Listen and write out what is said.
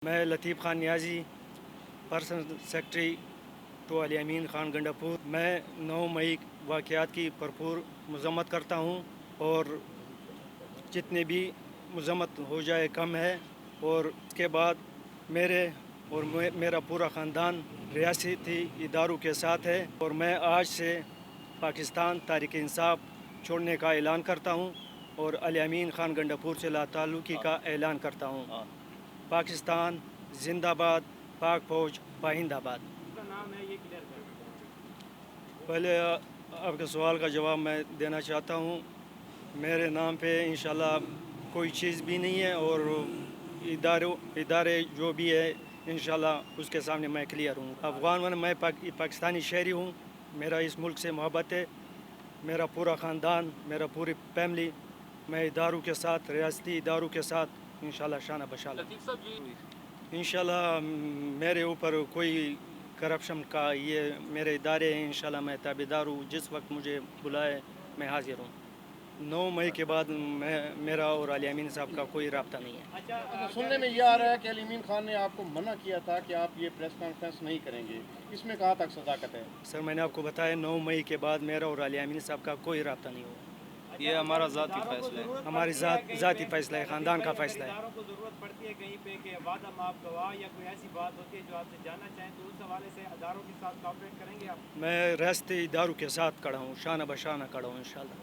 میں لطیف خان نیازی، personal secretary to علی امین خان گنڈا پور۔ میں 9 مئی واقعات کی بھرپور مذمت کرتا ہوں، اور جتنے بھی مذمت ہو جائے کم ہے۔ اور اس کے بعد میرے اور میرا پورا خاندان ریاستی اداروں کے ساتھ ہے، اور میں آج سے پاکستان تحریک انصاف چھوڑنے کا اعلان کرتا ہوں، اور علی امین خان گنڈا پور سے لا تعلقی کا اعلان کرتا ہوں۔ پاکستان زندہ باد، پاک فوج پائندہ باد۔ پہلے آپ کے سوال کا جواب میں دینا چاہتا ہوں۔ میرے نام پہ انشاءاللہ کوئی چیز بھی نہیں ہے، اور ادارے جو بھی ہے انشاءاللہ اس کے سامنے میں کلیئر ہوں۔ افغان میں پاکستانی شہری ہوں، میرا اس ملک سے محبت ہے، میرا پورا خاندان، میرا پوری فیملی، میں اداروں کے ساتھ، ریاستی اداروں کے ساتھ انشاءاللہ شانہ بشانہ۔ انشاءاللہ میرے اوپر کوئی کرپشن کا یہ میرے ادارے ہیں، انشاءاللہ میں تابعدار ہوں، جس وقت مجھے بلائے میں حاضر ہوں۔ 9 مئی کے بعد میرا اور علی امین صاحب کا کوئی رابطہ نہیں ہے۔ اچھا، سننے میں یہ آ رہا ہے کہ علی امین خان نے آپ کو منع کیا تھا کہ آپ یہ پریس کانفرنس نہیں کریں گے، اس میں کہاں تک صداقت ہے؟ سر میں نے آپ کو بتایا 9 مئی کے بعد میرا اور علی امین صاحب کا کوئی رابطہ نہیں ہوگا۔ یہ ہمارا ذاتی فیصلہ ہے، ہماری ذاتی فیصلہ ہے، خاندان کا فیصلہ ہے۔ اداروں کو ضرورت پڑتی ہے کہیں پہ کہ وعدہ معاف گواہ یا کوئی ایسی بات ہوتی ہے جو آپ سے جاننا چاہیں، تو اس حوالے سے اداروں کے ساتھ کوآپریٹ کریں گے آپ؟ میں ریاستی اداروں کے ساتھ کھڑا ہوں، شانہ بشانہ کھڑا ہوں انشاءاللہ۔